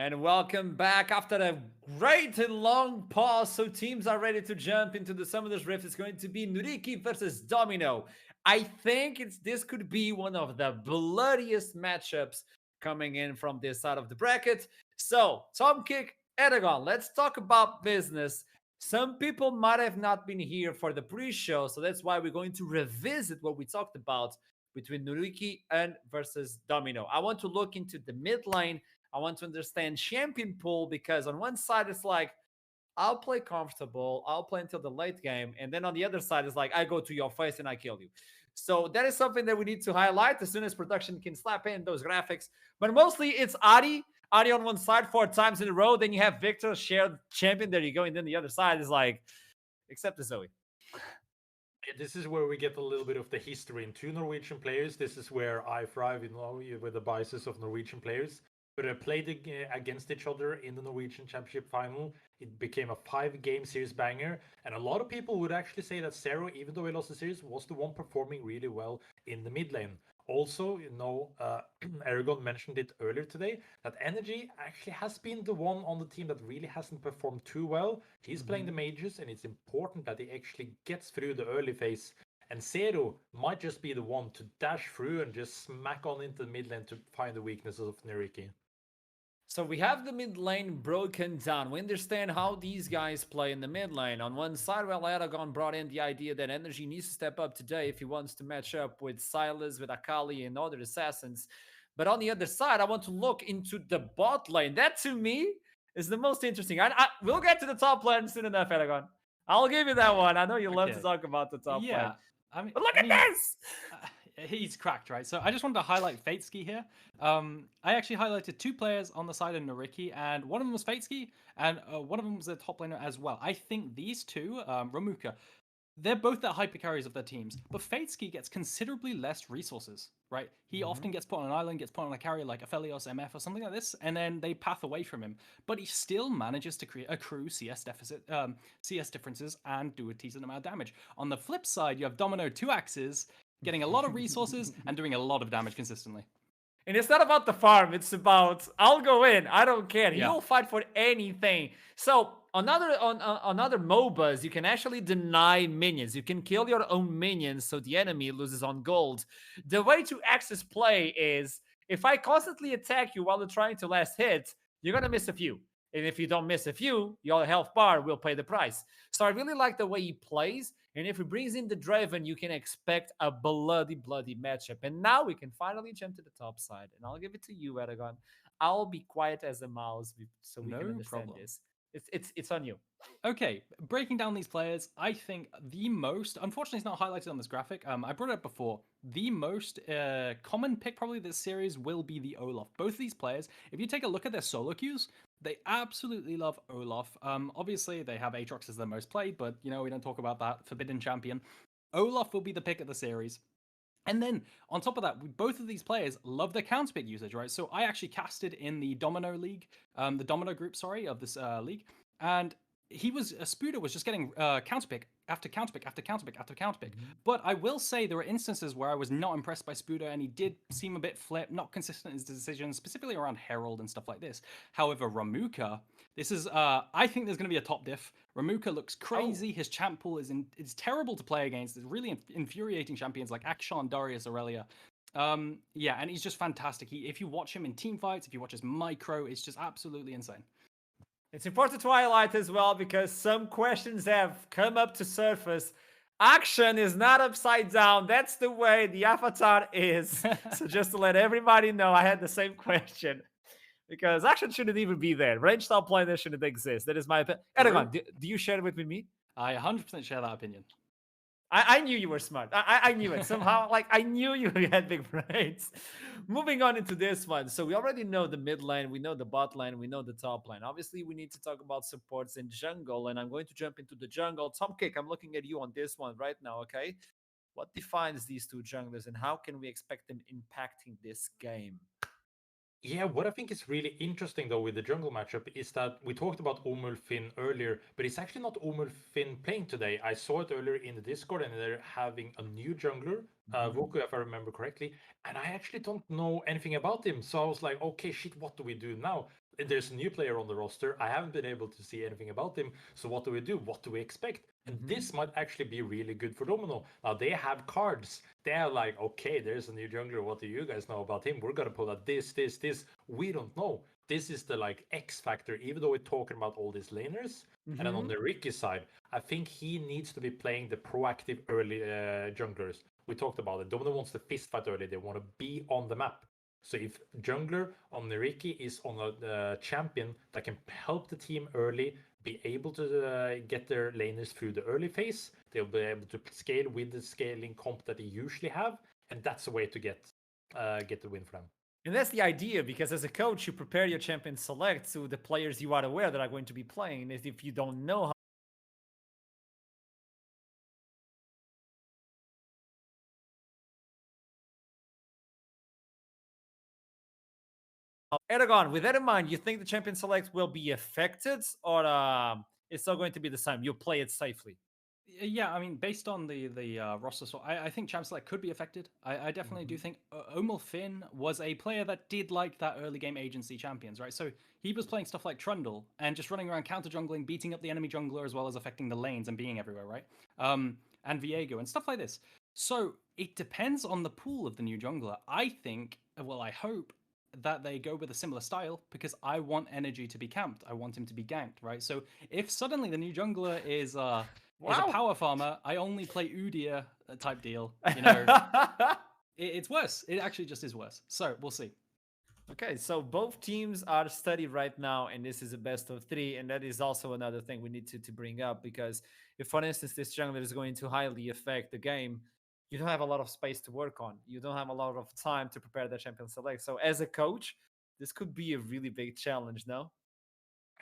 And welcome back after a great and long pause. So teams are ready to jump into the Summoner's Rift. It's going to be NYYRIKKI versus Domino. I think this could be one of the bloodiest matchups coming in from this side of the bracket. So, Tom Kick, Eragon, let's talk about business. Some people might have not been here for the pre-show, so that's why we're going to revisit what we talked about between NYYRIKKI and versus Domino. I want to look into the mid lane. I want to understand champion pool because on one side it's like I'll play comfortable, I'll play until the late game, and then on the other side it's like I go to your face and I kill you. So that is something that we need to highlight as soon as production can slap in those graphics. But mostly it's Adi on one side 4 times in a row. Then you have Victor shared champion. There you go, and then the other side is like except the Zoe. This is where we get a little bit of the history in two Norwegian players. This is where I thrive in with the biases of Norwegian players. But I played against each other in the Norwegian Championship final. It became a 5-game series banger. And a lot of people would actually say that Zero, even though he lost the series, was the one performing really well in the mid lane. Also, Aragon mentioned it earlier today, that Energy actually has been the one on the team that really hasn't performed too well. He's playing the mages, and it's important that he actually gets through the early phase. And Zero might just be the one to dash through and just smack on into the mid lane to find the weaknesses of NYYRIKKI. So we have the mid lane broken down. We understand how these guys play in the mid lane. On one side, well, Aragon brought in the idea that Energy needs to step up today if he wants to match up with Silas, with Akali, and other assassins. But on the other side, I want to look into the bot lane. That, to me, is the most interesting. We'll get to the top lane soon enough, Aragon. I'll give you that one. I know you love to talk about the top lane. Yeah, I mean, But look at this! He's cracked, right? So I just wanted to highlight Fateski here. I actually highlighted 2 players on the side of NYYRIKKI, and one of them was Fateski, and one of them was a top laner as well. I think these two, Ramuka, they're both the hyper carries of their teams, but Fateski gets considerably less resources, right? He often gets put on an island, gets put on a carry like Aphelios, MF, or something like this, and then they path away from him. But he still manages to accrue CS differences and do a decent amount of damage. On the flip side, you have Domino 2 axes, getting a lot of resources and doing a lot of damage consistently. And it's not about the farm. It's about I'll go in. I don't care. Yeah. You'll fight for anything. So on other MOBAs, you can actually deny minions. You can kill your own minions, so the enemy loses on gold. The way to access play is if I constantly attack you while you're trying to last hit, you're gonna miss a few. And if you don't miss a few, your health bar will pay the price. So I really like the way he plays. And if he brings in the Draven, you can expect a bloody matchup. And now we can finally jump to the top side. And I'll give it to you, Aragon. I'll be quiet as a mouse so we can understand this. It's on you. Okay, breaking down these players, I think the most, unfortunately it's not highlighted on this graphic, I brought it up before, the most common pick probably this series will be the Olaf. Both of these players, if you take a look at their solo queues, they absolutely love Olaf. Obviously they have Aatrox as their most played, but we don't talk about that, Forbidden Champion. Olaf will be the pick of the series. And then on top of that, both of these players love their counterpick usage, right? So I actually casted in the Domino league, the Domino group, of this league, and Spuda was just getting counterpick after counterpick after counterpick after counterpick. But I will say there were instances where I was not impressed by Spuda, and he did seem a bit flip, not consistent in his decisions, specifically around Herald and stuff like this. However, Ramuka, this is, I think there's going to be a top diff. Ramuka looks crazy. His champ pool is terrible to play against. It's really infuriating champions like Akshan, Darius, Aurelia. Yeah, and he's just fantastic. If you watch him in team fights, if you watch his micro, it's just absolutely insane. It's important to highlight as well because some questions have come up to surface. Action is not upside down. That's the way the avatar is. So just to let everybody know, I had the same question. Because action shouldn't even be there. Range style player shouldn't exist. That is my opinion. Aragon, do you share it with me? I 100% share that opinion. I knew you were smart. I knew it. Somehow, I knew you had big brains. Moving on into this one. So we already know the mid lane, we know the bot lane, we know the top lane. Obviously, we need to talk about supports in jungle, and I'm going to jump into the jungle. Tom Kick, I'm looking at you on this one right now, okay? What defines these two junglers, and how can we expect them impacting this game? Yeah, what I think is really interesting though with the jungle matchup is that we talked about Omulfin earlier, but it's actually not Omulfin playing today. I saw it earlier in the Discord and they're having a new jungler, Voku, if I remember correctly, and I actually don't know anything about him. So I was like, okay, shit, what do we do now? there's a new player on the roster. I haven't been able to see anything about him. So what do we do? What do we expect? And this might actually be really good for Domino. Now they have cards. They're like, okay, there's a new jungler. What do you guys know about him? We're gonna pull out this. We don't know. This is the like X factor. Even though we're talking about all these laners, and then on the Ricky side, I think he needs to be playing the proactive early junglers. We talked about it. Domino wants to fist fight early. They want to be on the map. So if jungler on NYYRIKKI is on a champion that can help the team early, be able to get their laners through the early phase, they'll be able to scale with the scaling comp that they usually have, and that's a way to get the win for them. And that's the idea, because as a coach, you prepare your champion select to the players you are aware that are going to be playing. If you don't know how Eragon, with that in mind, you think the champion select will be affected, or it's still going to be the same? You'll play it safely. Yeah, I mean, based on the roster, so I think Champ Select could be affected. I definitely do think Omel Finn was a player that did like that early game agency champions, right? So he was playing stuff like Trundle and just running around counter jungling, beating up the enemy jungler as well as affecting the lanes and being everywhere, right? And Viego and stuff like this. So it depends on the pool of the new jungler. I think, well, I hope that they go with a similar style, because I want energy to be camped. I want him to be ganked, right? So if suddenly the new jungler is a power farmer, I only play Udyr type deal, you know, it's worse. It actually just is worse. So we'll see. Okay, so both teams are studied right now, and this is a best of 3, and that is also another thing we need to bring up, because if, for instance, this jungler is going to highly affect the game, you don't have a lot of space to work on. You don't have a lot of time to prepare the champion select. So as a coach, this could be a really big challenge, no?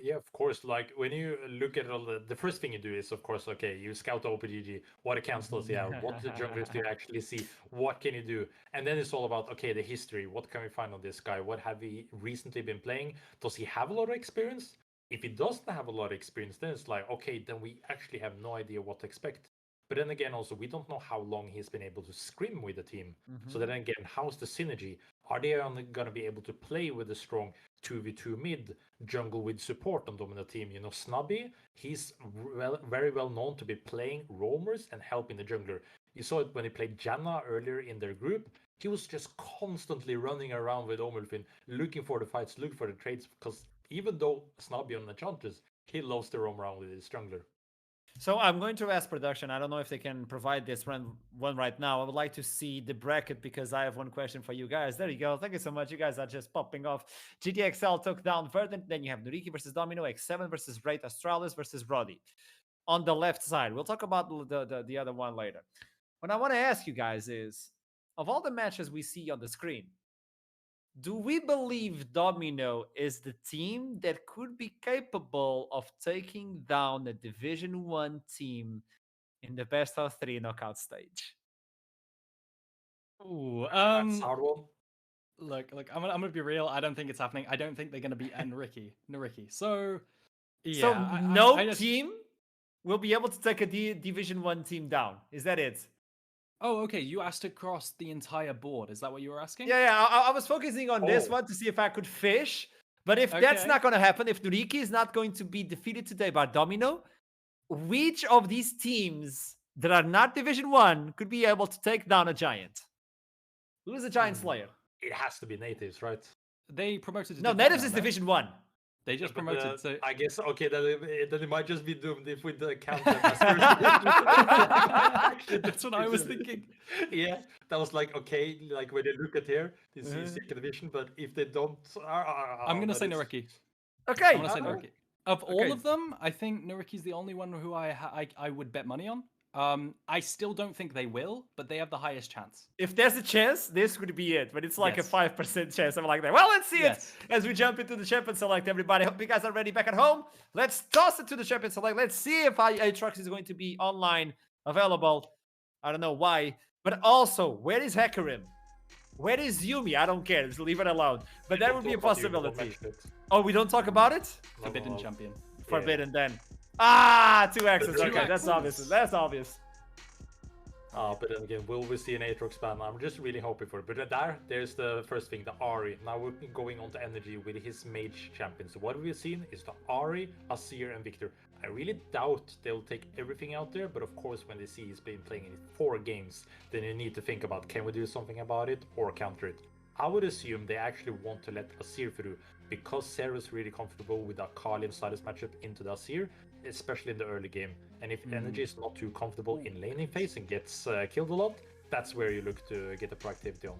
Yeah, of course. Like when you look at all the first thing you do is, of course, okay, you scout the OPGG. What accounts does he have? What the junglers do you actually see? What can you do? And then it's all about, okay, the history. What can we find on this guy? What have he recently been playing? Does he have a lot of experience? If he doesn't have a lot of experience, then it's like, okay, then we actually have no idea what to expect. But then again, also, we don't know how long he's been able to scrim with the team. So then again, how's the synergy? Are they going to be able to play with a strong 2v2 mid jungle with support on Domino team? You know, Snubby, he's very well known to be playing roamers and helping the jungler. You saw it when he played Janna earlier in their group. He was just constantly running around with Omelfin, looking for the fights, looking for the trades, because even though Snubby on the Enchantress, he loves to roam around with his jungler. So I'm going to ask production. I don't know if they can provide this one right now. I would like to see the bracket, because I have one question for you guys. There you go. Thank you so much. You guys are just popping off. GTXL took down Verdant. Then you have NYYRIKKI versus Domino, X7 versus Wraith, Astralis versus Brody. On the left side, we'll talk about the other one later. What I want to ask you guys is, of all the matches we see on the screen, do we believe Domino is the team that could be capable of taking down a Division 1 team in the best of 3 knockout stage? Ooh, That's a hard one. Look, I'm gonna be real. I don't think it's happening. I don't think they're gonna beat NYYRIKKI. So yeah, so no team will be able to take a Division 1 team down. Is that it? Oh, okay. You asked across the entire board. Is that what you were asking? Yeah. I was focusing on this one to see if I could fish. But if that's not going to happen, if NYYRIKKI is not going to be defeated today by Domino, which of these teams that are not Division 1 could be able to take down a giant? Who is a giant slayer? It has to be natives, right? They promoted. No, natives is Division 1. They just promoted. So I guess okay. Then it might just be doomed if we count them. That's what I was thinking. Yeah, that was like okay. Like when they look at here, this is second division. But if they don't, I'm gonna say NYYRIKKI. Okay, I'm gonna say NYYRIKKI. Of all of them, I think NYYRIKKI's the only one who I would bet money on. I still don't think they will, but they have the highest chance. If there's a chance, this would be it. But it's like a 5% chance. I'm like that. Well, let's see it as we jump into the champion select, everybody. Hope you guys are ready back at home. Let's toss it to the champion select. Let's see if Aatrox is going to be online, available. I don't know why. But also, where is Hecarim? Where is Yumi? I don't care. Just leave it alone. But that would be a possibility. Oh, we don't talk about it? Forbidden champion. Forbidden then. Ah, 2 X's. Okay, that's obvious. That's obvious. But then again, will we see an Aatrox ban? I'm just really hoping for it. But there's the first thing, the Ahri. Now we're going on to Energy with his mage champion. So what we've seen is the Ahri, Azir, and Victor. I really doubt they'll take everything out there, but of course when they see he's been playing in 4 games, then you need to think about, can we do something about it or counter it? I would assume they actually want to let Azir through, because Sarah's really comfortable with a Kali and Sylas matchup into the Azir, especially in the early game. And if Energy is not too comfortable in laning phase and gets killed a lot, that's where you look to get the proactivity on.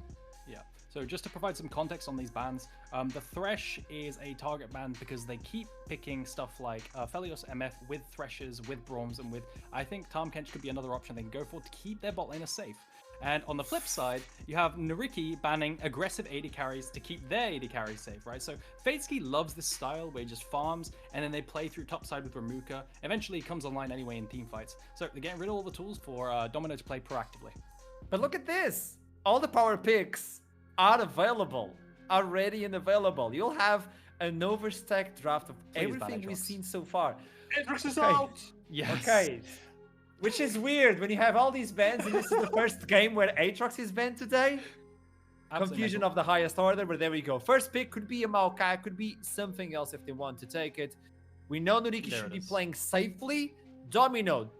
Yeah. So just to provide some context on these bans, the Thresh is a target ban because they keep picking stuff like Felios MF with Threshers, with Brahms, and with, I think Tahm Kench could be another option they can go for to keep their bot laners safe. And on the flip side, you have NYYRIKKI banning aggressive AD carries to keep their AD carries safe, right? So Fadeski loves this style where he just farms and then they play through topside with Ramuka. Eventually he comes online anyway in team fights. So they're getting rid of all the tools for Domino to play proactively. But look at this. All the power picks are available, are ready and available. You'll have an overstacked draft of everything we've seen so far. Aatrox is out! Yes. Okay. Which is weird when you have all these bans and this is the first game where Aatrox is banned today. Absolutely Confusion mental. of the highest order, but there we go. First pick could be a Maokai, could be something else if they want to take it. We know NYYRIKKI There should it be is. playing safely. Domino,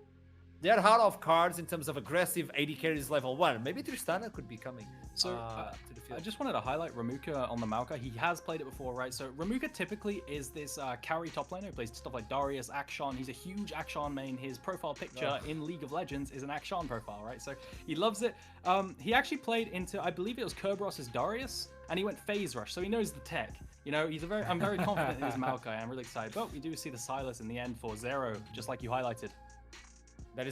they're hard off cards in terms of aggressive AD carries level 1. Maybe Tristana could be coming So to the field. I just wanted to highlight Ramuka on the Maokai. He has played it before, right? So Ramuka typically is this carry top laner who plays stuff like Darius, Akshan. He's a huge Akshan main. His profile picture in League of Legends is an Akshan profile, right? So he loves it. He actually played into, I believe it was Kerberos' Darius, and he went phase rush, so he knows the tech. You know, I'm very confident in his Maokai. I'm really excited. But we do see the Sylas in the end for Zero, just like you highlighted. That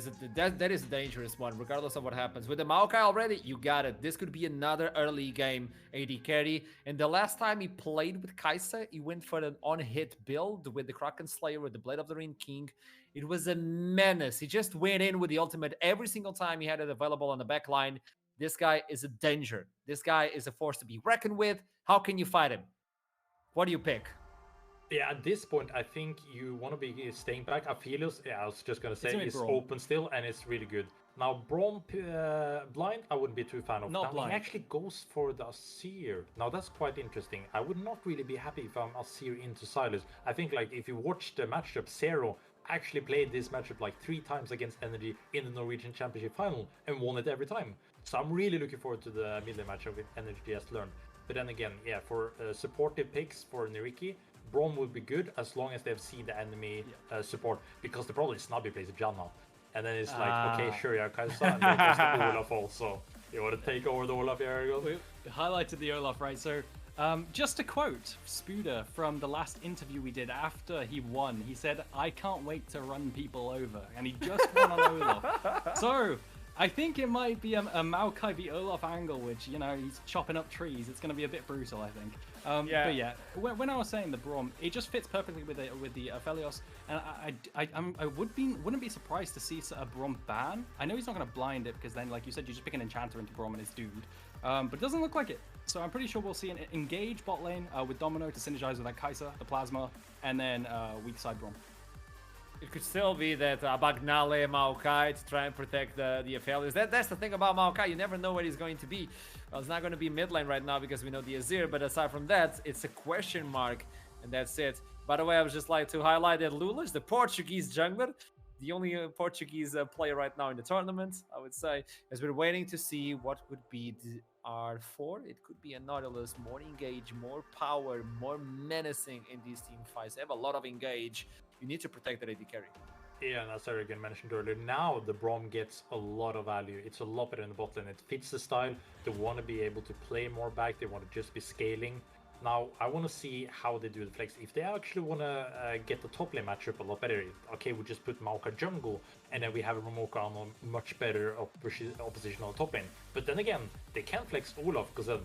is a dangerous one, regardless of what happens. With the Maokai already, you got it. This could be another early game AD carry. And the last time he played with Kai'Sa, he went for an on-hit build with the Kraken Slayer, with the Blade of the Ring King. It was a menace. He just went in with the ultimate every single time he had it available on the back line. This guy is a danger. This guy is a force to be reckoned with. How can you fight him? What do you pick? Yeah, at this point, I think you want to be staying back. Aphelios, yeah, I was just going to say, only is Braum. open still, and it's really good. Now, Braum blind, I wouldn't be too fan of. Not Now, blind. he actually goes for the Azir. Now, that's quite interesting. I would not really be happy if I'm Azir into Sylas. I think, like, if you watch the matchup, Zero actually played this matchup like 3 times against Energy in the Norwegian Championship final and won it every time. So I'm really looking forward to the middle matchup with Energy has learned. But then again, yeah, for supportive picks for NYYRIKKI, Braum would be good as long as they've seen the enemy support, because the problem is Snubby plays Jan now. And then it's like, okay, sure, yeah, Kai'Sa, and then there's the Olaf also. You want to take over the Olaf, here you go. We highlighted the Olaf, right? So just to quote Spuda from the last interview we did after he won, he said, "I can't wait to run people over." And he just won on Olaf. So I think it might be a Maokai v Olaf angle, which, you know, he's chopping up trees. It's going to be a bit brutal, I think. Yeah. But yeah, when I was saying the Braum, it just fits perfectly with the Aphelios, and I wouldn't be surprised to see a Braum ban. I know he's not going to blind it, because then, like you said, you just pick an Enchanter into Braum and it's doomed. But it doesn't look like it. So I'm pretty sure we'll see an engage bot lane with Domino to synergize with that Kai'Sa, the Plasma, and then weak side Braum. It could still be that Bagnale Maokai to try and protect the Aphelios. That's the thing about Maokai. You never know where he's going to be. Well, it's not going to be mid lane right now because we know the Azir, but aside from that, it's a question mark, and that's it. By the way, I would just like to highlight that Lula is the Portuguese jungler, the only Portuguese player right now in the tournament, I would say, as we're waiting to see what would be the R4. It could be a Nautilus, more engage, more power, more menacing in these team fights. They have a lot of engage. You need to protect the AD carry. Yeah, and as Eric mentioned earlier, now the Braum gets a lot of value. It's a lot better in the bot lane. It fits the style. They want to be able to play more back. They want to just be scaling. Now, I want to see how they do the flex. If they actually want to get the top lane matchup a lot better, okay, we just put Maokai jungle, and then we have Ramuka on a much better opposition on the top lane. But then again, they can't flex Olaf, because then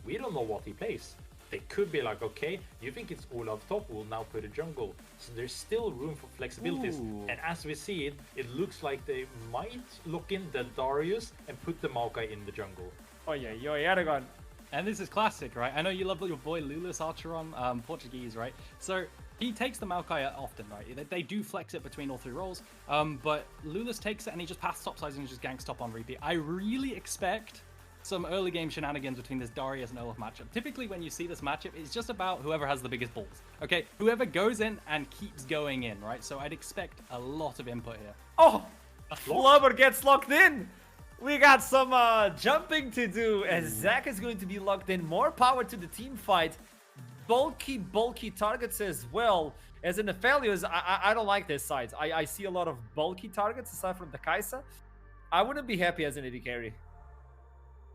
we don't know what he plays. They could be like, okay, you think it's Olaf top, we'll now put a jungle. So there's still room for flexibilities. Ooh. And as we see it, it looks like they might look in the Darius and put the Maokai in the jungle. Oh yeah, yo, Aragon. And this is classic, right? I know you love your boy Lulis Archeron, Portuguese, right? So he takes the Maokai often, right? They do flex it between all three roles, but Lulis takes it and he just passes topsides and just ganks top on repeat. I really expect some early game shenanigans between this Darius and Olaf matchup. Typically when you see this matchup, it's just about whoever has the biggest balls, okay? Whoever goes in and keeps going in, right? So I'd expect a lot of input here. Oh, Flubber gets locked in. We got some jumping to do as Zach is going to be locked in. More power to the team fight. Bulky targets as well. As in the failures, I don't like this side. I see a lot of bulky targets aside from the Kaisa. I wouldn't be happy as an AD carry.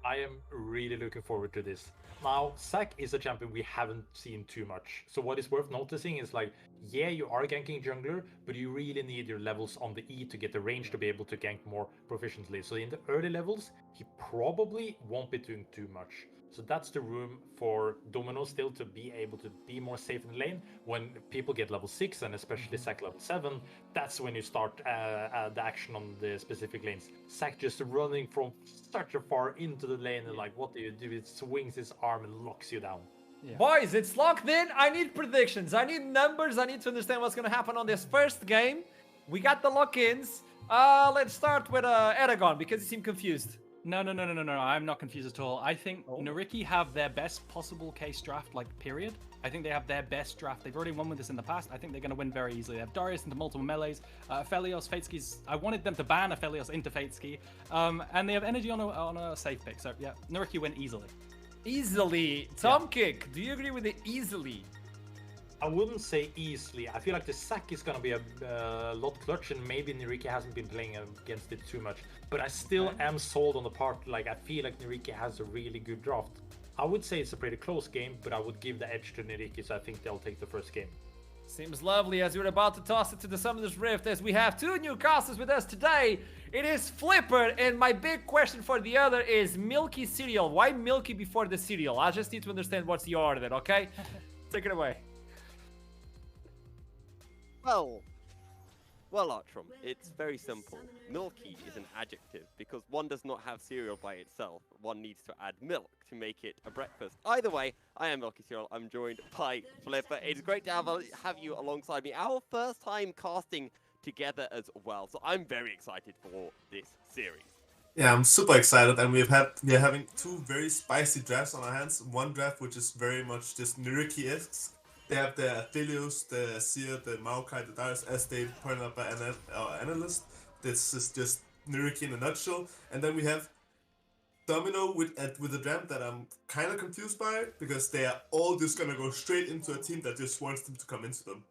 I am really looking forward to this. Now, Zac is a champion we haven't seen too much. So what is worth noticing is like, yeah, you are ganking jungler, but you really need your levels on the E to get the range to be able to gank more proficiently. So in the early levels, he probably won't be doing too much. So that's the room for Domino still to be able to be more safe in the lane. When people get level 6 and especially Zac level 7, that's when you start the action on the specific lanes. Zac just running from such a far into the lane and like, what do? It swings his arm and locks you down. Yeah. Boys, it's locked in. I need predictions. I need numbers. I need to understand what's going to happen on this first game. We got the lock-ins. Let's start with Aragon because he seemed confused. No, I'm not confused at all. I think NYYRIKKI have their best possible case draft, like, period. I think they have their best draft. They've already won with this in the past. I think they're going to win very easily. They have Darius into multiple melees. Aphelios, Fateski's... I wanted them to ban Aphelios into Fateski. And they have energy on a safe pick. So, yeah, NYYYRIKKI win easily. Easily. Tom Kick, do you agree with the easily? I wouldn't say easily. I feel like the Zac is going to be a lot clutch, and maybe NYYRIKKI hasn't been playing against it too much. But I still am sold on the part, like, I feel like NYYRIKKI has a really good draft. I would say it's a pretty close game, but I would give the edge to NYYRIKKI, so I think they'll take the first game. Seems lovely as we're about to toss it to the Summoner's Rift, as we have two new casters with us today. It is Flipper, and my big question for the other is Milky Cereal. Why Milky before the cereal? I just need to understand what's the order, okay? Take it away. Well, Artrum, it's very simple. Milky is an adjective because one does not have cereal by itself. One needs to add milk to make it a breakfast. Either way, I am Milky Cereal. I'm joined by Flipper. It's great to have you alongside me. Our first time casting together as well. So I'm very excited for this series. Yeah, I'm super excited, and we're having two very spicy drafts on our hands. One draft which is very much just NYYRIKKI-esque. They have the Aphelios, the Seer, the Maokai, the Darius, as they pointed out by Analyst. This is just NYYRIKKI in a nutshell. And then we have Domino with a draft that I'm kind of confused by, because they are all just going to go straight into a team that just wants them to come into them.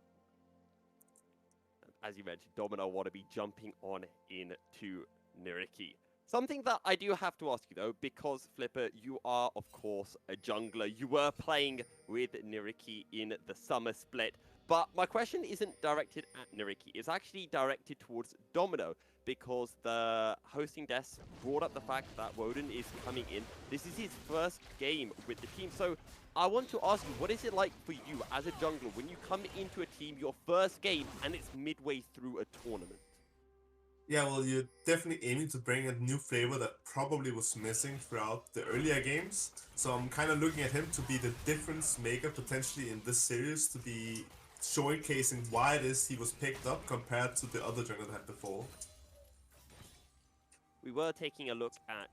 As you mentioned, Domino want to be jumping on into NYYRIKKI. Something that I do have to ask you, though, because, Flipper, you are, of course, a jungler. You were playing with NYYRIKKI in the summer split. But my question isn't directed at NYYRIKKI. It's actually directed towards Domino, because the hosting desk brought up the fact that Woden is coming in. This is his first game with the team. So I want to ask you, what is it like for you as a jungler when you come into a team, your first game, and it's midway through a tournament? Yeah, well, you're definitely aiming to bring a new flavor that probably was missing throughout the earlier games. So I'm kind of looking at him to be the difference maker potentially in this series, to be showcasing why it is he was picked up compared to the other jungler that had before. We were taking a look at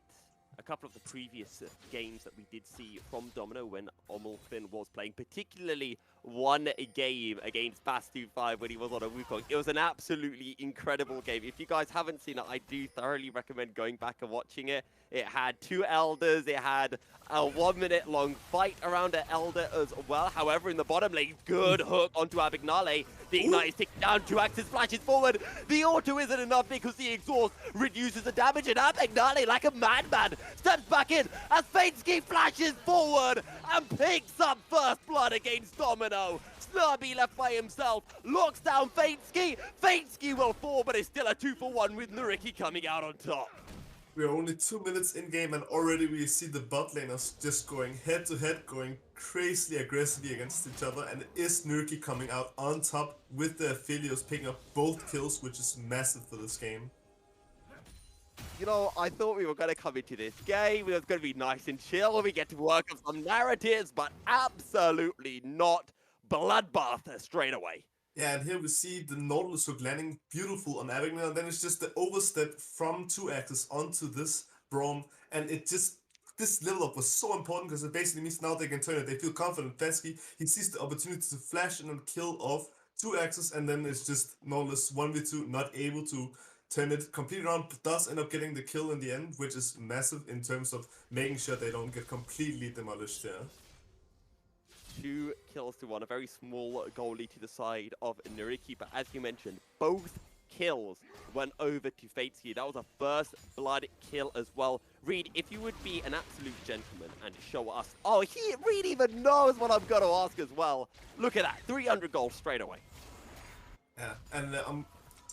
a couple of the previous games that we did see from Domino when Omulfin was playing, particularly one game against Bast25 when he was on a Wukong. It was an absolutely incredible game. If you guys haven't seen it, I do thoroughly recommend going back and watching it. It had two elders, it had a 1 minute long fight around an elder as well. However, in the bottom lane, good hook onto Abignale. The Ignite is ticking down, 2 axes flashes forward. The auto isn't enough because the exhaust reduces the damage, and Abignale, like a madman, steps back in as Fateski flashes forward and picks up first blood against Domino. Slurby left by himself, locks down Fateski. Fateski will fall, but it's still a 2-for-1 with NYYRIKKI coming out on top. We're only 2 minutes in game, and already we see the bot laners just going head to head, going crazily aggressively against each other, and it is NYYRIKKI coming out on top with the Aphelios picking up both kills, which is massive for this game. You know, I thought we were going to come into this game, it was going to be nice and chill, we get to work on some narratives, but absolutely not. Bloodbath straight away. Yeah, and here we see the Nautilus hook landing beautiful on Abigail, and then it's just the overstep from 2-axis onto this Braum, and it just, this level up was so important because it basically means now they can turn it. They feel confident. Fesky, he sees the opportunity to flash and then kill off 2-axis, and then it's just Nautilus 1v2, not able to turn it completely around, does end up getting the kill in the end, which is massive in terms of making sure they don't get completely demolished here. 2 kills to 1, a very small goalie to the side of NYYRIKKI, but as you mentioned, both kills went over to Fatesky. That was a first blood kill as well. Reed, if you would be an absolute gentleman and show us... Oh, Reed even knows what I'm going to ask as well. Look at that, 300 goals straight away. Yeah, and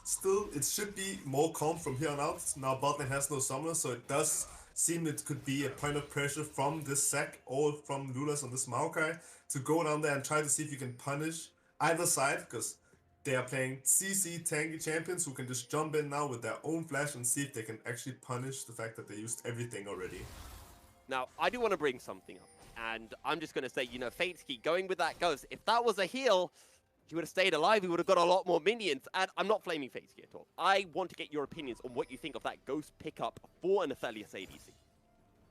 still, it should be more calm from here on out. Now botlane has no summoner, so it does seem it could be a point of pressure from this Zac or from Lulas on this Maokai to go down there and try to see if you can punish either side, because they are playing CC tanky champions who can just jump in now with their own flash and see if they can actually punish the fact that they used everything already. Now, I do want to bring something up, and I'm just going to say, you know, Fatesky going with that ghost, if that was a heal, he would have stayed alive, he would have got a lot more minions, and I'm not flaming Fatesky at all. I want to get your opinions on what you think of that ghost pickup for an Aphelios ADC.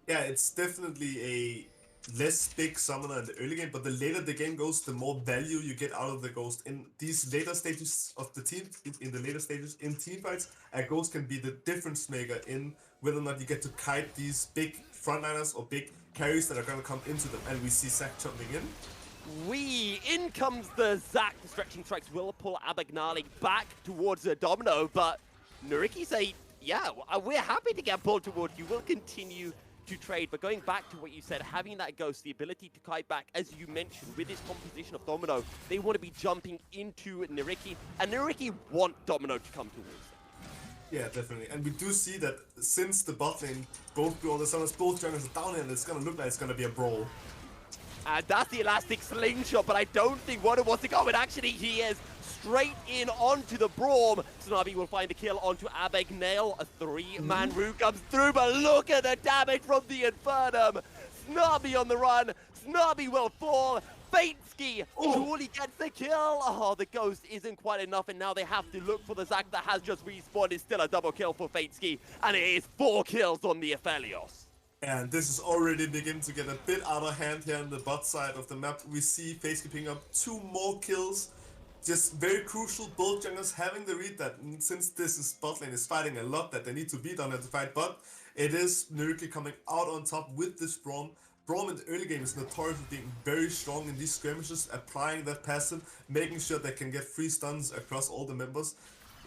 Yeah, it's definitely a less big summoner in the early game, but the later the game goes, the more value you get out of the ghost. In these later stages of the team, in the later stages in team fights, a ghost can be the difference maker in whether or not you get to kite these big frontliners or big carries that are going to come into them. And we see Zac jumping in. In comes the Zac. The stretching strikes will pull Abagnale back towards the Domino, but NYYRIKKI say, yeah, we're happy to get pulled towards you. We'll continue to trade, but going back to what you said, having that ghost, the ability to kite back, as you mentioned, with this composition of Domino, they want to be jumping into NYYRIKKI, and NYYRIKKI want Domino to come towards them. Yeah, definitely. And we do see that since the bot lane, both blue on the summons, both junglers are down here, and it's going to look like it's going to be a brawl. And that's the elastic slingshot, but I don't think Wonder wants to go, and actually he is straight in onto the Braum. Snobby will find the kill onto Abagnale. A 3-man root comes through, but look at the damage from the Infernum. Snobby on the run. Snobby will fall. Fatesky surely gets the kill. Oh, the ghost isn't quite enough, and now they have to look for the Zac that has just respawned. It's still a double kill for Fatesky, and it is 4 kills on the Aphelios. And this is already beginning to get a bit out of hand here on the bot side of the map. We see Fatesky picking up 2 more kills. Just very crucial, both junglers having the read that since this is bot lane is fighting a lot, that they need to beat on it to fight bot. It is NYYRIKKI coming out on top with this Braum. Braum in the early game is notorious for being very strong in these skirmishes, applying that passive, making sure they can get free stuns across all the members.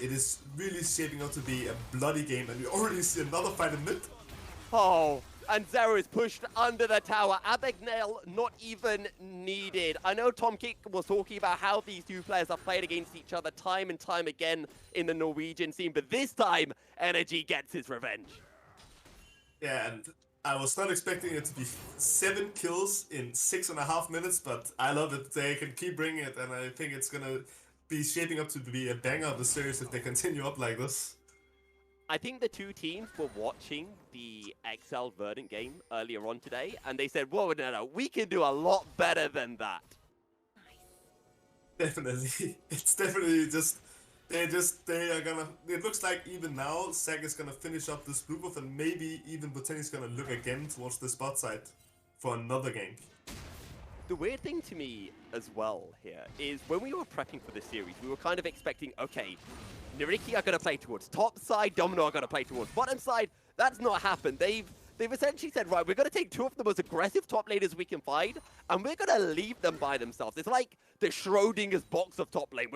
It is really shaping up to be a bloody game, and we already see another fight in mid. Oh, and Zero is pushed under the tower. Abagnale not even needed. I know Tom Kick was talking about how these two players have played against each other time and time again in the Norwegian scene, but this time, Energy gets his revenge. Yeah, and I was not expecting it to be 7 kills in 6.5 minutes, but I love it. They can keep bringing it, and I think it's gonna be shaping up to be a banger of the series if they continue up like this. I think the two teams were watching the XL Verdant game earlier on today, and they said, whoa, no, we can do a lot better than that. Definitely. It's definitely just, they are gonna, it looks like even now, Zac is gonna finish up this blue buff, and maybe even potentially is gonna look again towards the spot side for another gank. The weird thing to me as well here is when we were prepping for this series, we were kind of expecting, okay, NYYRIKKI are going to play towards top side, Domino are going to play towards bottom side. That's not happened. They've essentially said, right, we're going to take 2 of the most aggressive top laners we can find, and we're going to leave them by themselves. It's like the Schrodinger's box of top lane.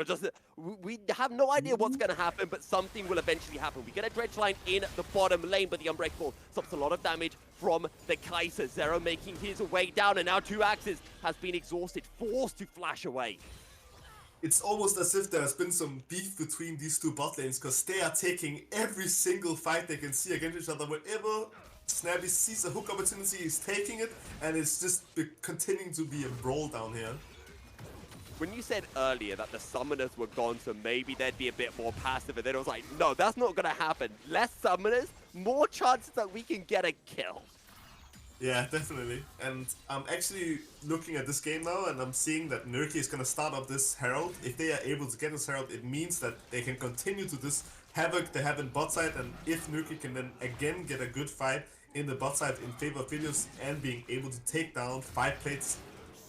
We have no idea what's going to happen, but something will eventually happen. We get a dredge line in the bottom lane, but the Unbreakable stops a lot of damage from the Kaiser. Zero making his way down, and now 2-axis has been exhausted, forced to flash away. It's almost as if there has been some beef between these 2 bot lanes, because they are taking every single fight they can see against each other. Wherever Snabby sees a hook opportunity, he's taking it, and it's just continuing to be a brawl down here. when you said earlier that the summoners were gone, so maybe they'd be a bit more passive, and then I was like, no, that's not going to happen. Less summoners, more chances that we can get a kill. Yeah, definitely. And I'm actually looking at this game now, and I'm seeing that NYYRIKKI is going to start up this Herald. If they are able to get this Herald, it means that they can continue to this havoc they have in bot side, and if NYYRIKKI can then again get a good fight in the bot side in favor of Philios and being able to take down 5 plates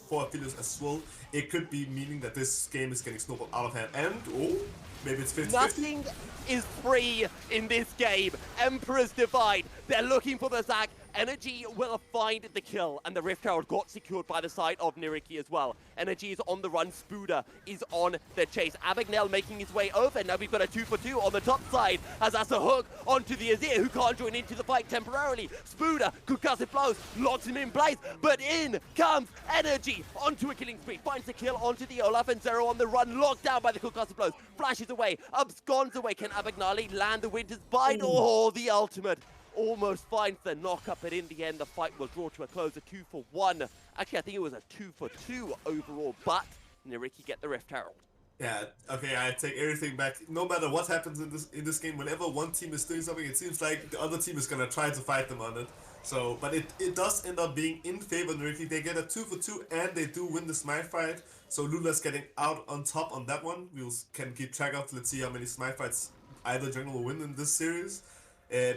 for Philios as well, it could be meaning that this game is getting snowballed out of hand. And, oh, maybe it's 50-50. Nothing is free in this game. Emperor's Divide. They're looking for the Zac. Energy will find the kill, and the Rift Herald got secured by the side of NYYRIKKI as well. Energy is on the run. Spooder is on the chase. Abagnale making his way over. Now we've got a 2-for-2 on the top side, as that's a hook onto the Azir, who can't join into the fight temporarily. Spooder, concussive blows, locks him in place, but in comes Energy onto a killing spree. Finds the kill onto the Olaf, and Zero on the run, locked down by the concussive blows. Flashes away, absconds away. Can Abagnale land the Winter's Bite? Oh, the ultimate. Almost finds the knock-up, but in the end, the fight will draw to a close, a 2-for-1. Actually, I think it was a 2-for-2 overall, but NYYRIKKI get the Rift Herald. Yeah, okay, I take everything back. No matter what happens in this game, whenever one team is doing something, it seems like the other team is gonna try to fight them on it. So, but it does end up being in favor of NYYRIKKI. They get a 2-for-2 and they do win the Smite fight. So Lula's getting out on top on that one. We can keep track of. Let's see how many Smite fights either jungle will win in this series.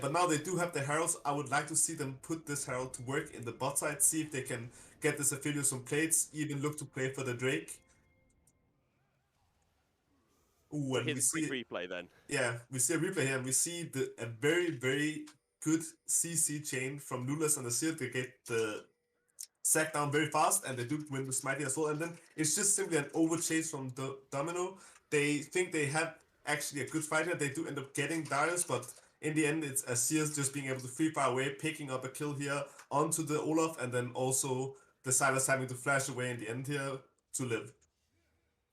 But now they do have the Heralds. I would like to see them put this Herald to work in the bot side, see if they can get this Aphelios some plates, even look to play for the Drake. Ooh, and we Here's a see quick replay then. Yeah, we see a replay here, and we see a very, very good CC chain from Lulas and Azir. They get the sack down very fast, and they do win the Smitey as well. And then it's just simply an overchase from Domino. They think they have actually a good fight here. They do end up getting Darius, but in the end, it's Azir just being able to free fire away, picking up a kill here onto the Olaf, and then also the Silas having to flash away in the end here to live.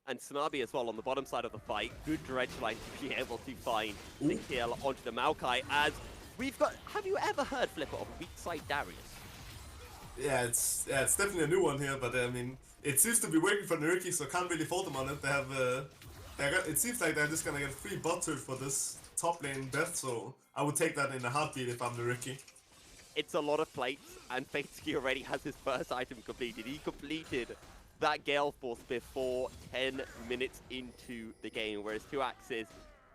And Sanabi as well on the bottom side of the fight. Good dredge line to be able to find the kill onto the Maokai, as we've got... Have you ever heard, Flipper, of weak side Darius? Yeah, it's definitely a new one here, but I mean, it seems to be working for NYYRIKKI, so can't really fault them on it. They have it seems like they're just gonna get free bot turret for this top lane death, so I would take that in a heartbeat if I'm NYYRIKKI. It's a lot of plates, and FaZe already has his first item completed. He completed that Gale Force before 10 minutes into the game, whereas 2 axes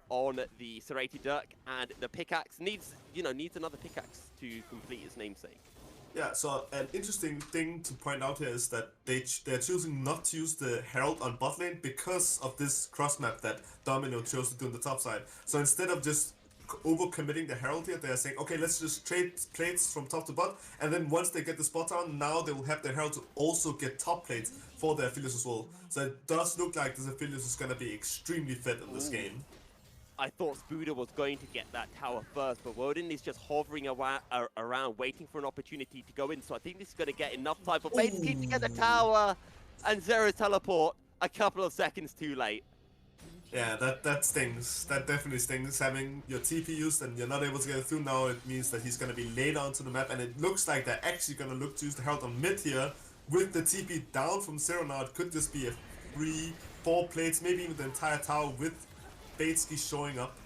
on the Serrated Dirk, and the pickaxe needs another pickaxe to complete his namesake. Yeah, so an interesting thing to point out here is that they're choosing not to use the Herald on bot lane because of this cross map that Domino chose to do on the top side. So instead of just over-committing the Herald here, they're saying, okay, let's just trade plates from top to bot, and then once they get the spot down, now they will have the Herald to also get top plates for the Aphelios as well. So it does look like this Aphelios is going to be extremely fed in this game. I thought Spooder was going to get that tower first, but Woden is just hovering around, waiting for an opportunity to go in. So I think this is going to get enough time for FaZe to get the tower, and Zero teleport a couple of seconds too late. Yeah, that stings. That definitely stings. Having your TP used and you're not able to get it through now, it means that he's going to be laid onto the map, and it looks like they're actually going to look to use the Herald on mid here. With the TP down from Zero now, it could just be a 3-4 plates, maybe even the entire tower with FaZe showing up.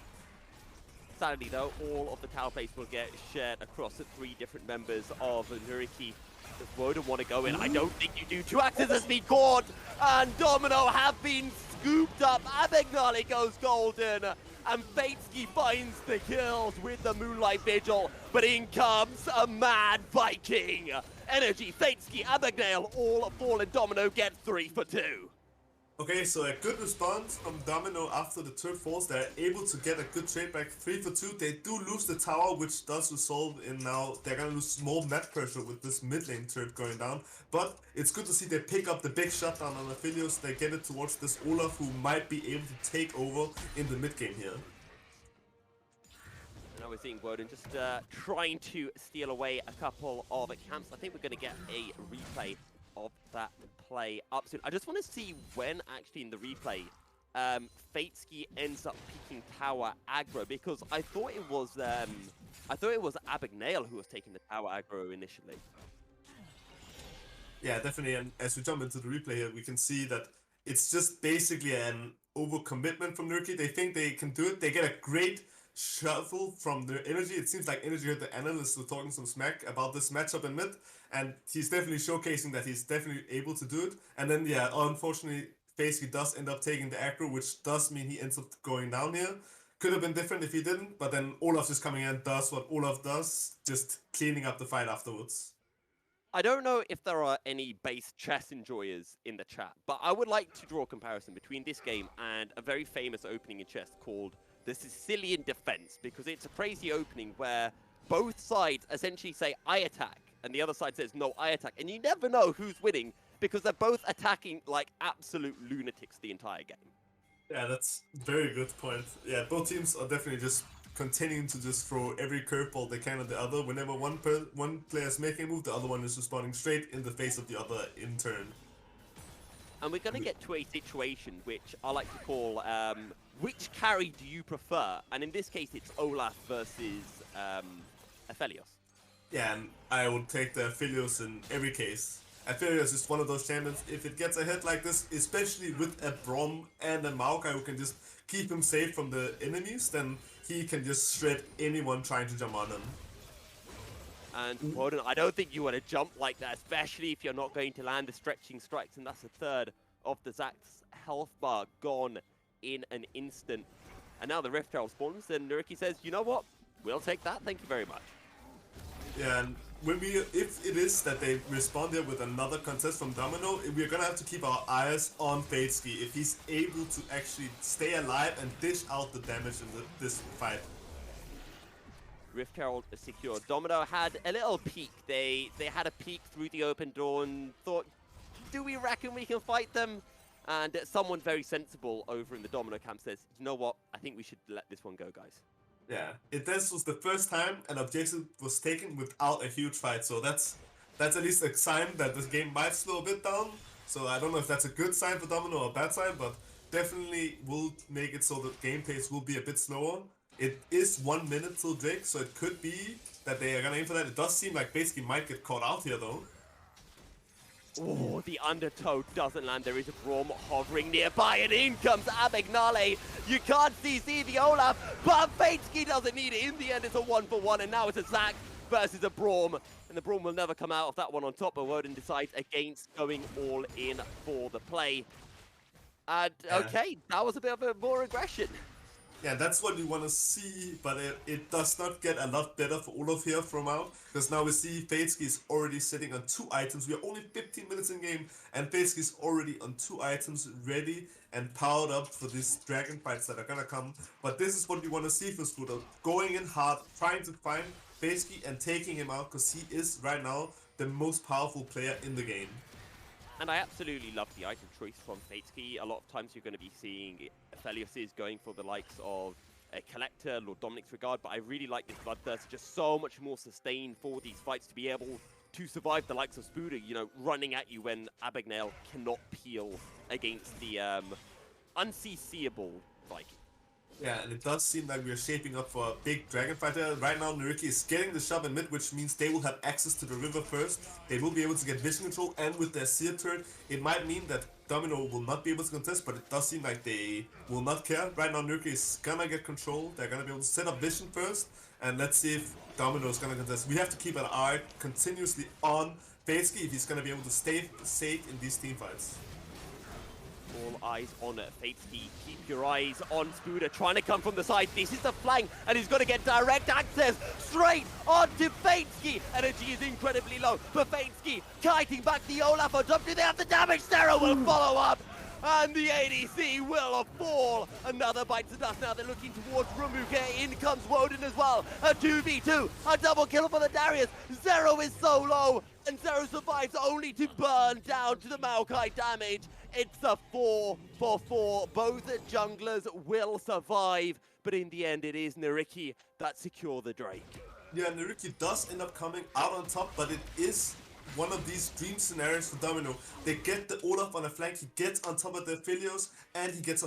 Sadly though, all of the tower plates will get shared across the 3 different members of NYYRIKKI. Does Woden want to go in? I don't think you do. 2 axes has been caught, and Domino have been scooped up. Abagnale goes golden, and FaZe finds the kills with the Moonlight Vigil, but in comes a mad Viking. Energy, FaZe, Abagnale, all fall, and Domino get 3 for 2. Okay, so a good response from Domino after the turret falls. They're able to get a good trade back, 3 for 2. They do lose the tower, which does result in now they're gonna lose more map pressure with this mid lane turret going down. But it's good to see they pick up the big shutdown on Aphelios. They get it towards this Olaf, who might be able to take over in the mid game here. Now we're seeing Woden just trying to steal away a couple of camps. I think we're going to get a replay of that play up soon. I just want to see when actually in the replay FaZe ends up picking tower aggro, because I thought it was Abagnale who was taking the tower aggro initially. Yeah, definitely. And as we jump into the replay here, we can see that it's just basically an overcommitment from NYYRIKKI. They think they can do it. They get a great shuffle from their energy. It seems like energy heard the analysts were talking some smack about this matchup in mid, and he's definitely showcasing that he's definitely able to do it. And then yeah, unfortunately, FaZe does end up taking the aggro, which does mean he ends up going down here. Could have been different if he didn't, but then Olaf just coming in does what Olaf does, just cleaning up the fight afterwards. I don't know if there are any base chess enjoyers in the chat, but I would like to draw a comparison between this game and a very famous opening in chess called the Sicilian Defense, because it's a crazy opening where both sides essentially say, I attack, and the other side says, no, I attack, and you never know who's winning because they're both attacking like absolute lunatics the entire game. Yeah, that's a very good point. Yeah, both teams are definitely just continuing to just throw every curveball they can at the other. Whenever one player is making a move, the other one is responding straight in the face of the other in turn. And we're going to get to a situation which I like to call, which carry do you prefer? And in this case, it's Olaf versus Aphelios. Yeah, and I would take the Aphelios in every case. Aphelios is one of those champions, if it gets a hit like this, especially with a Brom and a Maokai who can just keep him safe from the enemies, then he can just shred anyone trying to jump on him. And Woden, I don't think you want to jump like that, especially if you're not going to land the stretching strikes, and that's a third of the Zax's health bar gone in an instant. And now the Rift Herald spawns, and NYYRIKKI says, you know what, we'll take that, thank you very much. Yeah, and if it is that they respond here with another contest from Domino, we're gonna have to keep our eyes on FaZe if he's able to actually stay alive and dish out the damage in this fight. Rift Herald is secure. Domino had a little peek. They had a peek through the open door and thought, do we reckon we can fight them? And someone very sensible over in the Domino camp says, you know what, I think we should let this one go, guys. Yeah, this was the first time an objective was taken without a huge fight, so that's at least a sign that this game might slow a bit down. So I don't know if that's a good sign for Domino or a bad sign, but definitely will make it so the game pace will be a bit slower. It is 1 minute till Drake, so it could be that they are gonna aim for that. It does seem like basically might get caught out here though. Oh, the undertow doesn't land. There is a Braum hovering nearby, and in comes Abagnale. You can't see the Olaf, but FaZe doesn't need it. In the end, it's a 1-for-1, and now it's a Zac versus a Braum. And the Braum will never come out of that one on top, but Woden decides against going all in for the play. And okay, that was a bit of a more aggression. Yeah, that's what we want to see, but it does not get a lot better for Olaf here from out, because now we see FaZe is already sitting on 2 items. We are only 15 minutes in game, and FaZe is already on 2 items ready and powered up for these dragon fights that are gonna come. But this is what we want to see for Scooter, going in hard, trying to find FaZe and taking him out, because he is right now the most powerful player in the game. And I absolutely love the item choice from FaZe. A lot of times you're going to be seeing Aphelios going for the likes of a Collector, Lord Dominic's Regard, but I really like this Bloodthirst, just so much more sustained for these fights to be able to survive the likes of Spuda, you know, running at you when Abagnale cannot peel against the unseeable Viking. Yeah, and it does seem like we are shaping up for a big dragon fighter. Right now, NYYRIKKI is getting the shove in mid, which means they will have access to the river first. They will be able to get vision control, and with their seer turret, it might mean that Domino will not be able to contest, but it does seem like they will not care. Right now, NYYRIKKI is gonna get control. They're gonna be able to set up vision first, and let's see if Domino is gonna contest. We have to keep an eye continuously on FaZe if he's gonna be able to stay safe in these team fights. All eyes on FaZe. Keep your eyes on Spuda, trying to come from the side. This is the flank, and he's going to get direct access straight onto FaZe. Energy is incredibly low, but FaZe kiting back the Olaf on top. Do they have the damage? Sarah will follow up, and the ADC will fall. Another bite to dust. Now they're looking towards Ramuka. In comes Woden as well. A 2v2, a double kill for the Darius. Zero is so low, and Zero survives only to burn down to the Maokai damage. It's a 4-for-4. Both junglers will survive, but in the end, it is NYYRIKKI that secure the Drake. Yeah, NYYRIKKI does end up coming out on top, but it is one of these dream scenarios for Domino. They get the Olaf on a flank, he gets on top of the Aphelios, and he gets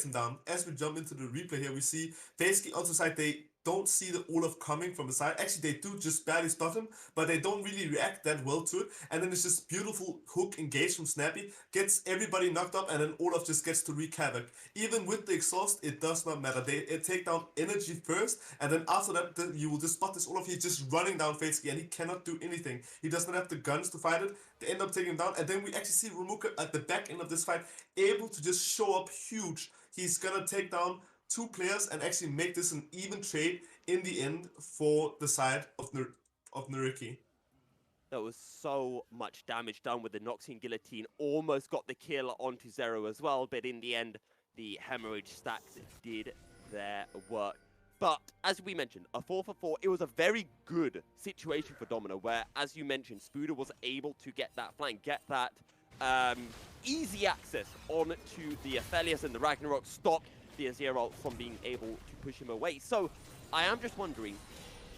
him down. As we jump into the replay here, we see FaZe onto side, they don't see the Olaf coming from the side. Actually, they do just barely spot him, but they don't really react that well to it. And then it's just beautiful hook engage from Snappy, gets everybody knocked up, and then Olaf just gets to wreak havoc. Even with the exhaust, it does not matter. They take down energy first, and then after that, you will just spot this Olaf. He's just running down Faceski, and he cannot do anything. He does not have the guns to fight it. They end up taking him down, and then we actually see Ramuka at the back end of this fight able to just show up huge. He's gonna take down 2 players and actually make this an even trade in the end for the side of NYYRIKKI. There was so much damage done with the Noxian Guillotine. Almost got the kill onto Zero as well, but in the end, the Hemorrhage stacks did their work. But as we mentioned, a 4-for-4, it was a very good situation for Domino, where, as you mentioned, Spooder was able to get that flank, get that easy access onto the Aphelios and the Ragnarok, stop the Azir ult from being able to push him away. So I am just wondering,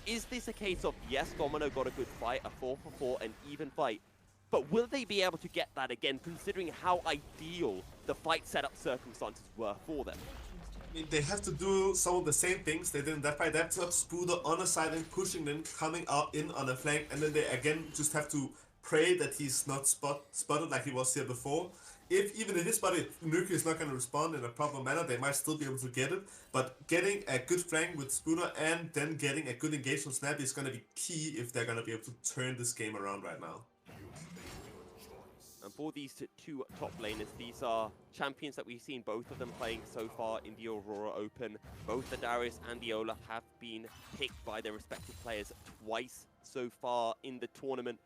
is this a case of, yes, Domino got a good fight, a 4-for-4, an even fight, but will they be able to get that again, considering how ideal the fight setup circumstances were for them? I mean, they have to do some of the same things they did in that fight. They have to have Spooder on the side and pushing them, coming out in on the flank, and then they again just have to pray that he's not spotted like he was here before. Even if it's spotted, NYYRIKKI is not going to respond in a proper manner. They might still be able to get it, but getting a good flank with Spooder and then getting a good engage from Snappy is going to be key if they're going to be able to turn this game around right now. And for these 2 top laners, these are champions that we've seen both of them playing so far in the Aurora Open. Both the Darius and the Olaf have been picked by their respective players twice so far in the tournament.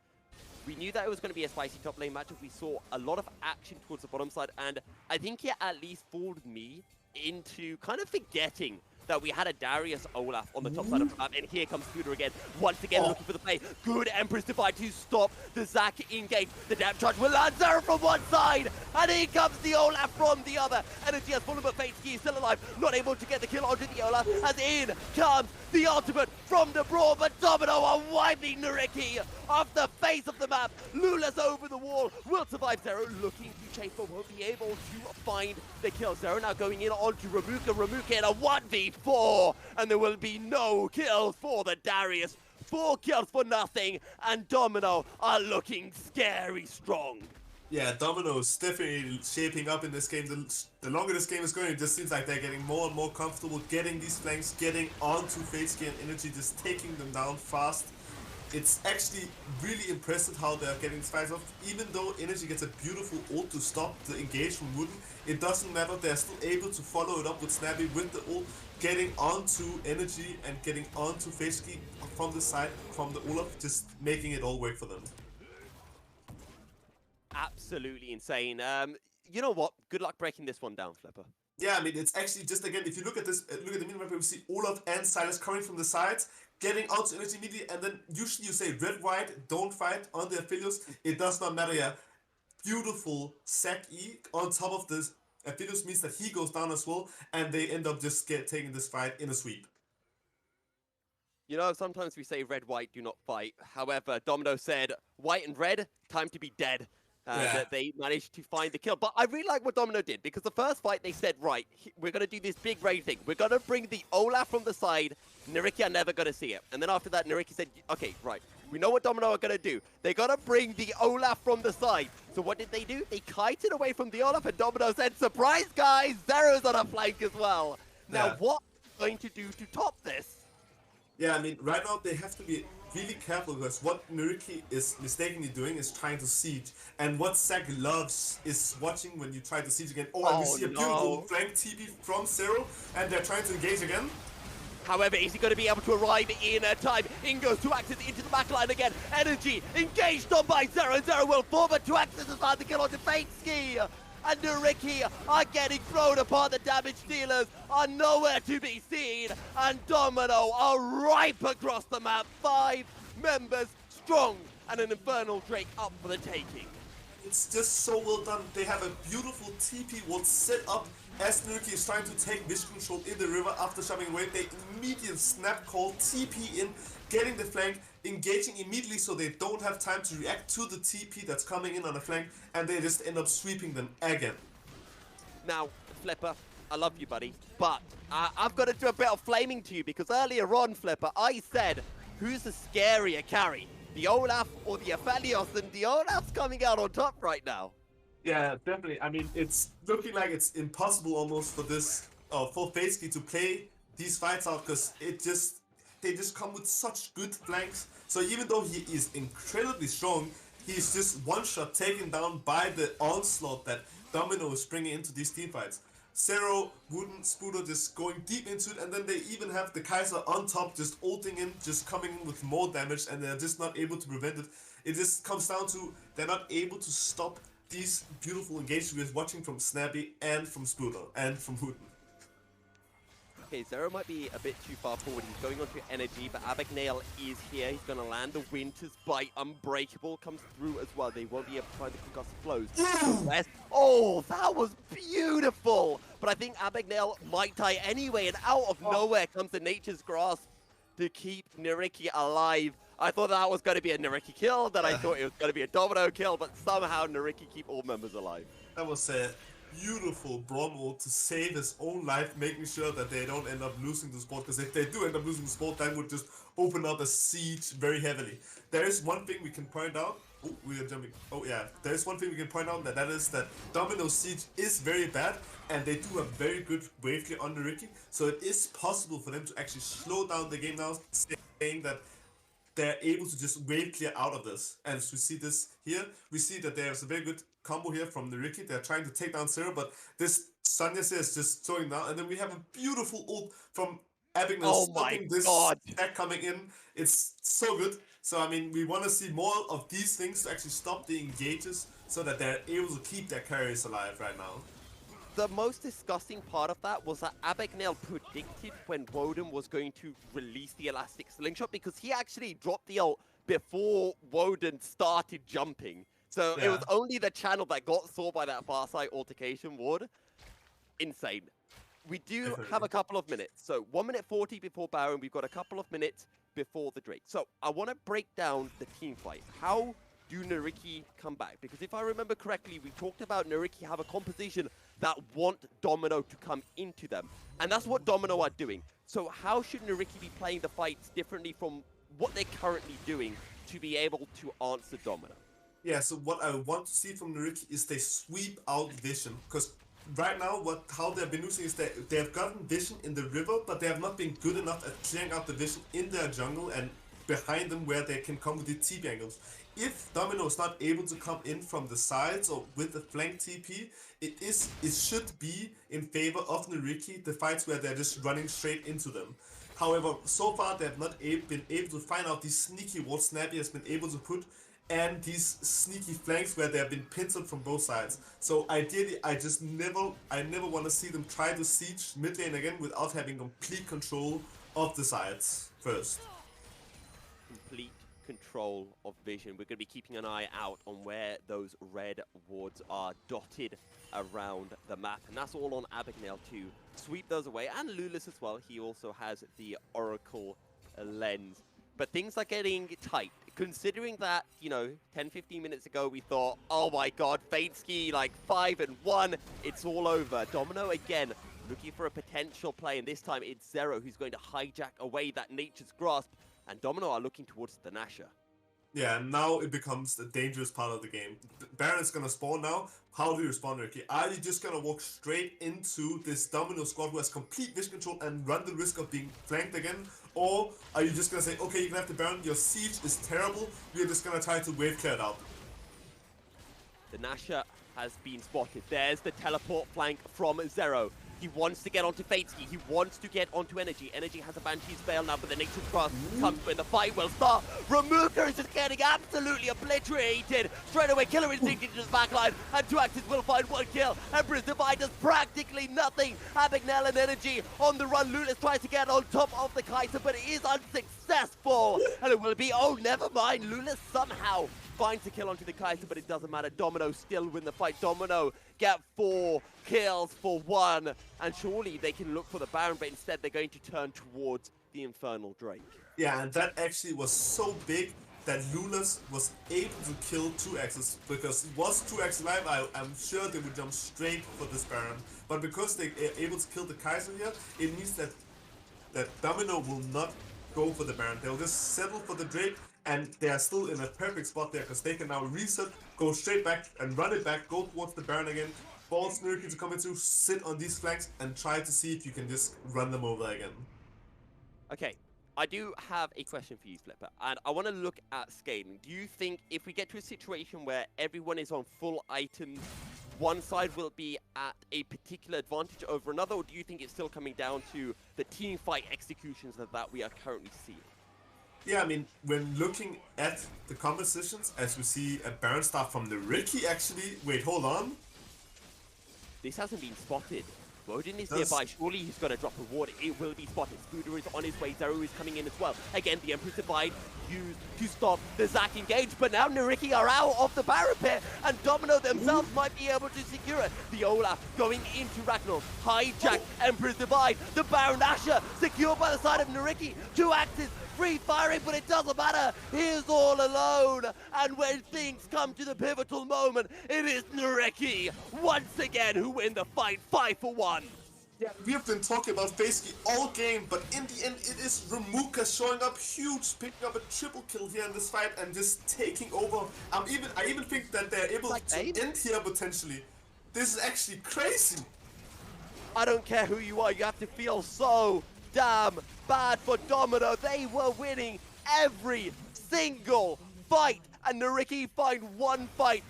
We knew that it was going to be a spicy top lane matchup. We saw a lot of action towards the bottom side, and I think it at least fooled me into kind of forgetting that we had a Darius Olaf on the top side of the map, and here comes Scooter again, once again looking for the play. Good Empress Divide to stop the Zac engage. The depth charge will land Zara from one side, and here comes the Olaf from the other. Energy has fallen, but Fateski is still alive, not able to get the kill onto the Olaf, as in comes the ultimate from the Brawl, but Domino are wiping NYYRIKKI off the face of the map. Lula's over the wall, will survive. Zero looking to chase, but won't be able to find the kill. Zero now going in onto Ramuka. Ramuka in a 1v4, and there will be no kills for the Darius. 4 kills for nothing, and Domino are looking scary strong. Yeah, Domino is definitely shaping up in this game. The longer this game is going, it just seems like they're getting more and more comfortable getting these flanks, getting onto Faceski and Energy, just taking them down fast. It's actually really impressive how they're getting these fights off. Even though Energy gets a beautiful ult to stop the engage from Wooden, it doesn't matter. They're still able to follow it up with Snappy with the ult, getting onto Energy and getting onto Faceski from the side, from the Olaf, just making it all work for them. Absolutely insane. You know what? Good luck breaking this one down, Flipper. Yeah, I mean, it's actually just, again, if you look at this, look at the minimap, we see Olaf and Silas coming from the sides, getting out to Energy immediately, and then usually you say red, white, don't fight on the Aphelios. It does not matter, yeah. Beautiful Zac E on top of this. Aphelios means that he goes down as well, and they end up just taking this fight in a sweep. You know, sometimes we say red, white, do not fight. However, Domino said white and red, time to be dead. That they managed to find the kill. But I really like what Domino did, because the first fight they said, right, we're going to do this big raid thing. We're going to bring the Olaf from the side. NYYRIKKI are never going to see it. And then after that, NYYRIKKI said, okay, right, we know what Domino are going to do. They're going to bring the Olaf from the side. So what did they do? They kited away from the Olaf, and Domino said, surprise, guys, Zero's on a flank as well. Now, what are they going to do to top this? Yeah, I mean, right now they have to be really careful, because what NYYRIKKI is mistakenly doing is trying to siege. And what Zac loves is watching when you try to siege again. Oh, and we see a beautiful flank TP from Zero, and they're trying to engage again. However, is he going to be able to arrive in time? In goes to Axis into the backline again. Energy engaged on by Zero, and Zero will forward to Axis as well to kill onto Fateski. And NYYRIKKI are getting thrown apart. The damage dealers are nowhere to be seen. And Domino are ripe across the map. 5 members strong, and an Infernal Drake up for the taking. It's just so well done. They have a beautiful TP wall set up as NYYRIKKI is trying to take mission control in the river after shoving away. They immediately snap call, TP in, getting the flank, engaging immediately so they don't have time to react to the TP that's coming in on the flank, and they just end up sweeping them again. Now, Flipper, I love you, buddy, but I've got to do a bit of flaming to you because earlier on, Flipper, I said, who's the scarier carry? The Olaf or the Aphelios? And the Olaf's coming out on top right now. Yeah, definitely. I mean, it's looking like it's impossible almost for for FaZe to play these fights out because they just come with such good flanks. So even though he is incredibly strong, he's just one shot taken down by the onslaught that Domino is bringing into these team fights. Zero, Wooden, Spudo just going deep into it, and then they even have the Kaiser on top, just ulting in, just coming in with more damage, and they're just not able to prevent it. It just comes down to they're not able to stop these beautiful engagements we're watching from Snappy and from Spudo and from Wooden. Okay, Zero might be a bit too far forward. He's going onto energy, but Abagnale is here. He's going to land the Winter's Bite. Unbreakable comes through as well. They won't be able to find the concussive flows. West. Oh, that was beautiful! But I think Abagnale might die anyway, and out of nowhere comes the Nature's Grasp to keep NYYRIKKI alive. I thought that was going to be a NYYRIKKI kill, then I thought it was going to be a Domino kill, but somehow NYYRIKKI keep all members alive. That was a beautiful Bromo to save his own life, making sure that they don't end up losing the sport, because if they do end up losing the sport, that would just open up a siege very heavily. There is one thing we can point out. Oh, we are jumping. Oh yeah, there is one thing we can point out, that is that Domino's siege is very bad, and they do a very good wave clear on NYYRIKKI, so it is possible for them to actually slow down the game now, saying that they're able to just wave clear out of this. And as we see this here, we see that there's a very good combo here from NYYRIKKI. They're trying to take down Zero, but this Sonya is just slowing down. And then we have a beautiful ult from Abagnale stopping this attack coming in. It's so good. So, I mean, we want to see more of these things to actually stop the engages so that they're able to keep their carries alive right now. The most disgusting part of that was that Abagnale predicted when Woden was going to release the Elastic Slingshot, because he actually dropped the ult before Woden started jumping. So it was only the channel that got saw by that Farsight altercation ward. Insane. We do have a couple of minutes. So 1 minute 40 before Baron. We've got a couple of minutes before the Drake. So I want to break down the team fight. How do NYYRIKKI come back? Because if I remember correctly, we talked about NYYRIKKI have a composition that want Domino to come into them. And that's what Domino are doing. So how should NYYRIKKI be playing the fights differently from what they're currently doing to be able to answer Domino? Yeah, so what I want to see from NYYRIKKI is they sweep out vision. Because right now, how they've been using is that they have gotten vision in the river, but they have not been good enough at clearing out the vision in their jungle and behind them where they can come with the TP angles. If Domino is not able to come in from the sides or with the flank TP, it should be in favor of NYYRIKKI, the fights where they're just running straight into them. However, so far they have not been able to find out these sneaky walls Snappy has been able to put, and these sneaky flanks where they have been pincered from both sides. So ideally, I never want to see them try to siege mid lane again without having complete control of the sides first. Complete control of vision. We're going to be keeping an eye out on where those red wards are dotted around the map, and that's all on Abagnale to sweep those away, and Lulis as well. He also has the Oracle lens. But things are getting tight, considering that, you know, 10-15 minutes ago we thought, oh my god, Feinski like 5-1, it's all over. Domino again looking for a potential play, and this time it's Zero who's going to hijack away that Nature's Grasp, and Domino are looking towards the Nasher. Yeah, now it becomes the dangerous part of the game. Baron is gonna spawn now. How do you respond, NYYRIKKI? Are you just gonna walk straight into this Domino squad who has complete vision control and run the risk of being flanked again? Or are you just gonna say, okay, you can have the Baron, your siege is terrible, we're just gonna try to wave clear it out? The Nasher has been spotted. There's the teleport flank from Zero. He wants to get onto Fatesky. He wants to get onto Energy. Energy has a Banshee's Veil now, but the Nature's Grasp comes when the fight will start. Ramuka is just getting absolutely obliterated. Straight away, Killer Instinct into his backline, and two axes will find one kill. Emperor's Divide does practically nothing. Abagnale and Energy on the run. Lulis tries to get on top of the Kaiser, but it is unsuccessful. And it will be, oh, never mind. Lulis somehow finds the kill onto the Kaiser, but it doesn't matter. Domino still win the fight. Domino get 4 kills for 1, and surely they can look for the Baron, but instead they're going to turn towards the Infernal Drake. Yeah, and that actually was so big that Lulas was able to kill 2X's, because was 2X alive, I'm sure they would jump straight for this Baron. But because they are able to kill the Kaiser here, it means that Domino will not go for the Baron. They'll just settle for the Drake, and they are still in a perfect spot there because they can now reset, go straight back and run it back, go towards the Baron again, force NYYRIKKI to come into, sit on these flanks, and try to see if you can just run them over again. Okay, I do have a question for you, Flipper, and I want to look at scaling. Do you think if we get to a situation where everyone is on full items, one side will be at a particular advantage over another, or do you think it's still coming down to the team fight executions that we are currently seeing? Yeah, I mean, when looking at the compositions, as we see a Baron start from NYYRIKKI actually, wait, hold on. This hasn't been spotted. Woden is Does- nearby. Surely he's going to drop a ward. It will be spotted. Scooter is on his way. Zero is coming in as well. Again, the Empress Divide used to stop the Zac engage. But now NYYRIKKI are out of the Baron pit. And Domino themselves might be able to secure it. The Olaf going into Ragnar. Hijack. Empress Divide. The Baron Asher secured by the side of NYYRIKKI. 2 axes. Free firing, but it doesn't matter. He's all alone. And when things come to the pivotal moment, it is NYYRIKKI once again who win the fight 5-for-1. Yeah, we have been talking about Faceky all game, but in the end, it is Remuka showing up huge, picking up a triple kill here in this fight and just taking over. I even think that they're able Like to end here potentially. This is actually crazy. I don't care who you are, you have to feel so damn bad for Domino. They were winning every single fight, and NYYRIKKI find one fight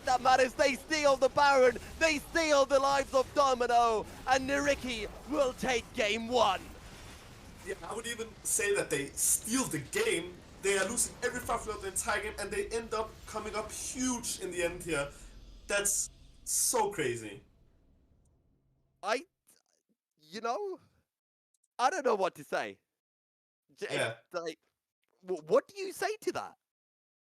that matters. They steal the Baron, they steal the lives of Domino, and NYYRIKKI will take game 1. Yeah, I would even say that they steal the game. They are losing every fight throughout the entire game, and they end up coming up huge in the end here. That's so crazy. I don't know what to say. Yeah. Like, what do you say to that?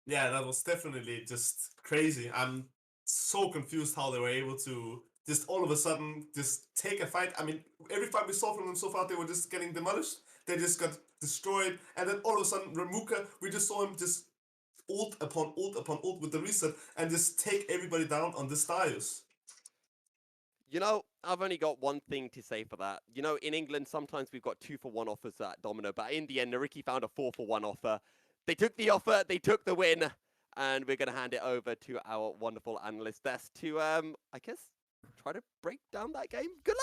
Yeah, that was definitely just crazy. I'm so confused how they were able to just all of a sudden just take a fight. I mean, every fight we saw from them so far, they were just getting demolished. They just got destroyed. And then all of a sudden, Remuka, we just saw him just ult upon ult upon ult with the reset and just take everybody down on the styles. You know, I've only got one thing to say for that. You know, in England, sometimes we've got 2-for-1 offers at Domino, but in the end, NYYRIKKI found a 4-for-1 offer. They took the offer, they took the win, and we're going to hand it over to our wonderful analyst desk to, I guess, try to break down that game. Good luck!